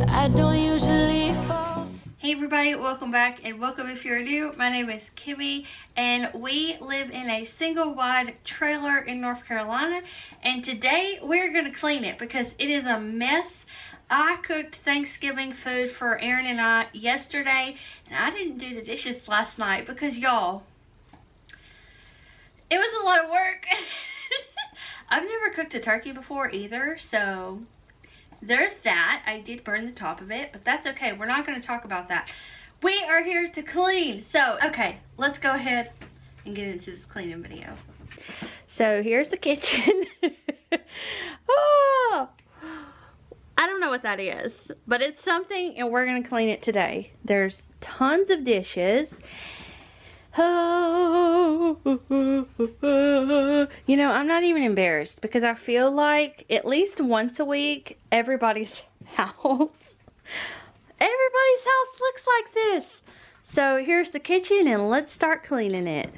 I don't usually fall. Hey everybody, welcome back, and welcome if you're new. My name is Kimmy, and we live in a single wide trailer in North Carolina, and today we're going to clean it because it is a mess. I cooked Thanksgiving food for Aaron and I yesterday, and I didn't do the dishes last night because y'all, it was a lot of work. I've never cooked a turkey before either, so there's that. I did burn the top of it, but that's okay. We're not going to talk about that. We are here to clean. So, okay, let's go ahead and get into this cleaning video. So, here's the kitchen. Oh, I don't know what that is, but it's something, and we're going to clean it today. There's tons of dishes. Oh, you know, I'm not even embarrassed because I feel like at least once a week, everybody's house looks like this. So here's the kitchen, and let's start cleaning it.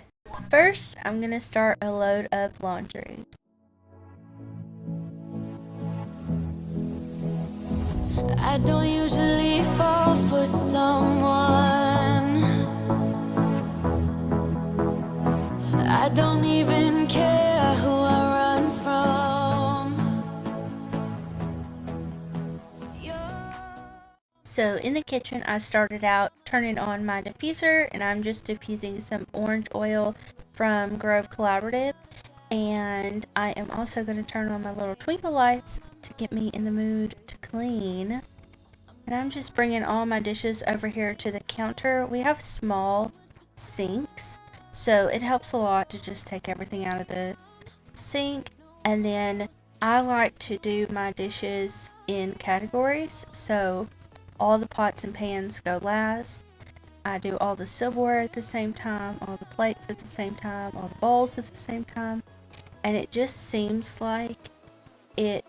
First, I'm gonna start a load of laundry. I don't usually fall for someone. I don't even care who I run from. So in the kitchen, I started out turning on my diffuser, and I'm just diffusing some orange oil from Grove Collaborative. And I am also going to turn on my little twinkle lights to get me in the mood to clean. And I'm just bringing all my dishes over here to the counter. We have small sinks, so it helps a lot to just take everything out of the sink. And then I like to do my dishes in categories, so all the pots and pans go last. I do all the silverware at the same time, all the plates at the same time, all the bowls at the same time. And it just seems like it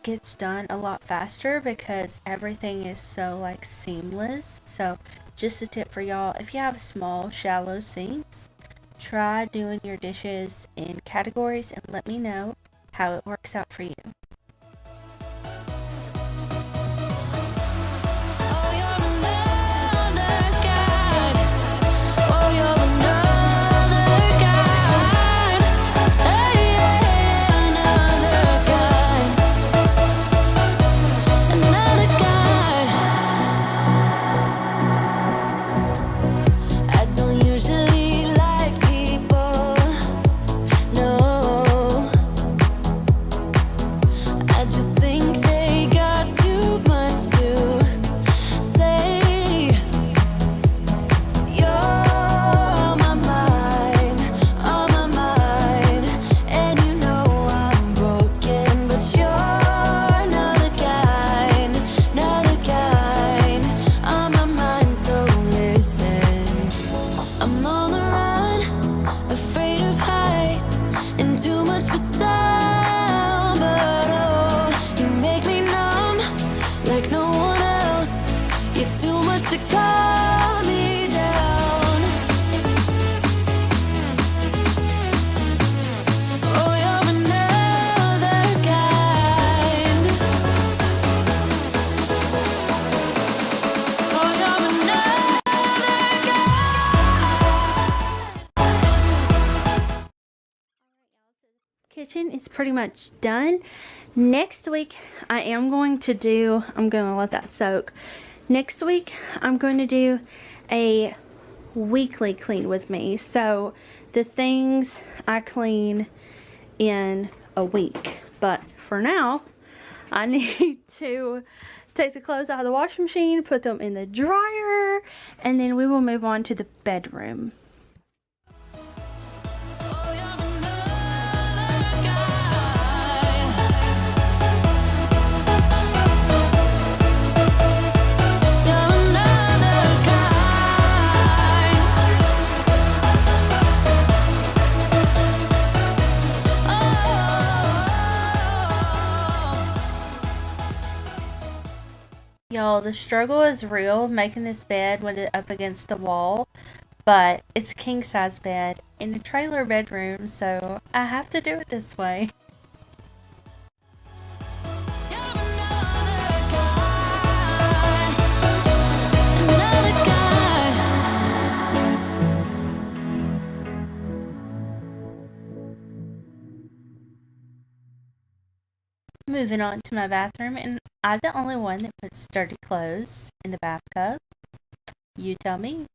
gets done a lot faster because everything is so like seamless. So just a tip for y'all, if you have small shallow sinks, try doing your dishes in categories and let me know how it works out for you. Kitchen is pretty much done. Next week I'm going to let that soak. Next week I'm going to do a weekly clean with me. So the things I clean in a week. But for now, I need to take the clothes out of the washing machine, put them in the dryer, and then we will move on to the bedroom. Y'all, the struggle is real making this bed when it's up against the wall, but it's a king size bed in a trailer bedroom, so I have to do it this way. Moving on to my bathroom, and I'm the only one that puts dirty clothes in the bathtub. You tell me.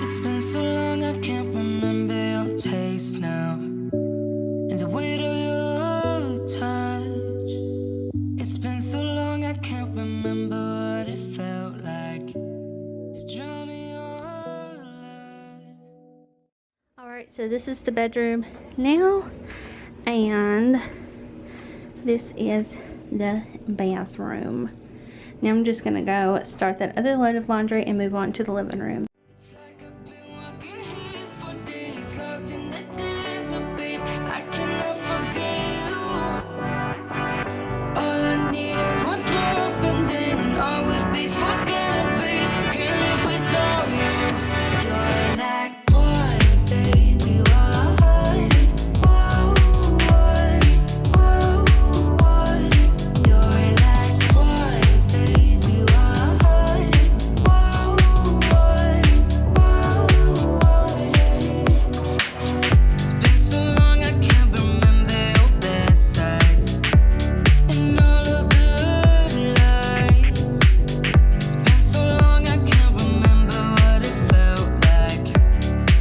It's been so long I can't remember your taste now, and the weight of your touch. It's been so long I can't remember what it felt like to drown in your life. Alright, so this is the bedroom now, and this is the bathroom. Now I'm just gonna go start that other load of laundry and move on to the living room. It's like I've been walking here for days, lost in the desert, babe. I cannot forget you. All I need is one drop, and then all will be forgotten, babe. Can't live without you. You're like water, baby, water. Whoa, water, whoa, water. You're like water, baby, water. Whoa, water, whoa, water. It's been so long I can't remember your best sides and all of the lies. It's been so long I can't remember what it felt like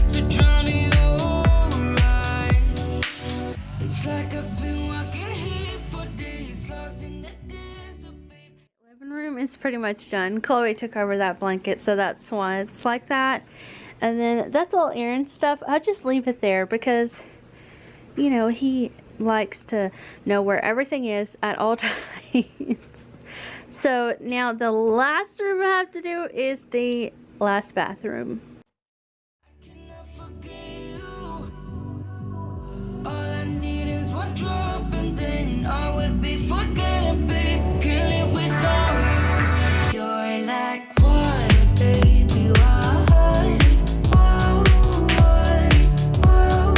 to drown in your eyes. It's like I've been walking here for days, lost in the desert, babe. Living room is pretty much done. Chloe took over that blanket, so that's why it's like that. And then that's all Aaron's stuff. I'll just leave it there because, you know, he likes to know where everything is at all times. So now the last room I have to do is the last bathroom. I cannot forget you. All I need is one drop, and then all will be forgotten, babe. Can't live without you. You're like water, baby, water. Whoa, water, whoa,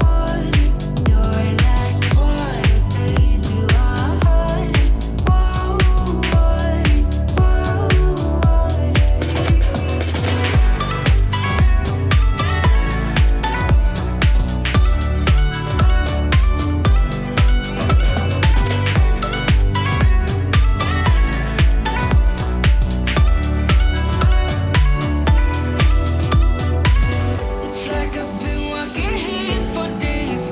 water. You're like water, baby, water. Whoa, water, whoa, water. It's like I've been walking here for days.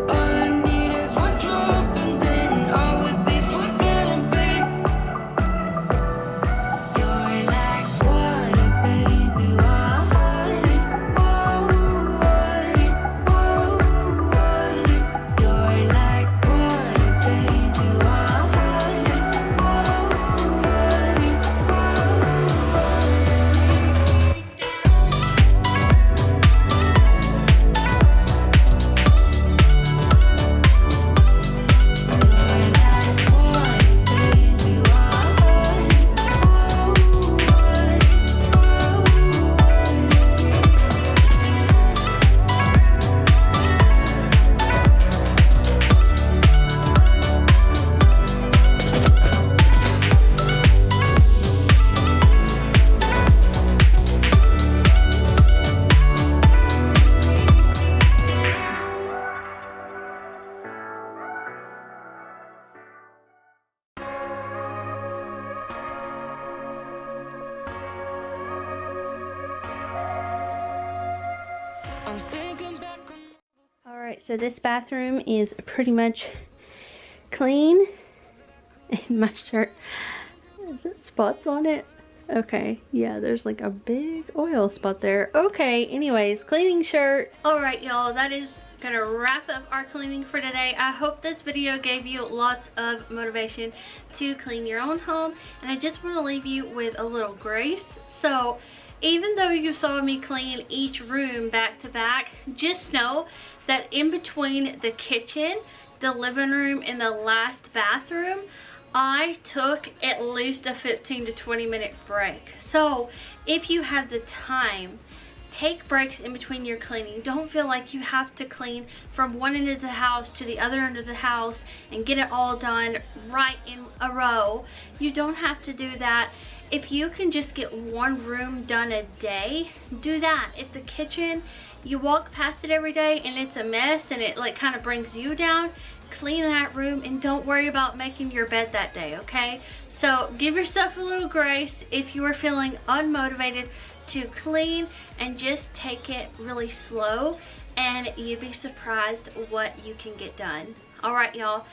All I need is one drop, and then all will be forgotten, babe. You're like water, baby, water. Whoa, water, whoa, water. You're like water, baby, water. Whoa, water, whoa, You're like water, baby, water. Whoa, I'm thinking back on Alright, so this bathroom is pretty much clean. And my shirt, is it spots on it? Okay, yeah, there's like a big oil spot there. Okay, anyways, cleaning shirt. Alright, y'all, that is gonna wrap up our cleaning for today. I hope this video gave you lots of motivation to clean your own home, and I just want to leave you with a little grace. So even though you saw me clean each room back to back, just know that in between the kitchen, the living room, and the last bathroom, I took at least a 15 to 20 minute break. So if you have the time, take breaks in between your cleaning. Don't feel like you have to clean from one end of the house to the other end of the house and get it all done right in a row. You don't have to do that. If you can just get one room done a day, do that. If the kitchen, you walk past it every day and it's a mess and it like kind of brings you down, clean that room and don't worry about making your bed that day, okay? So give yourself a little grace if you are feeling unmotivated to clean, and just take it really slow and you'd be surprised what you can get done. All right, y'all,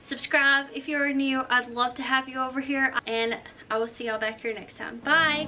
subscribe if you're new. I'd love to have you over here, and I will see y'all back here next time. Bye.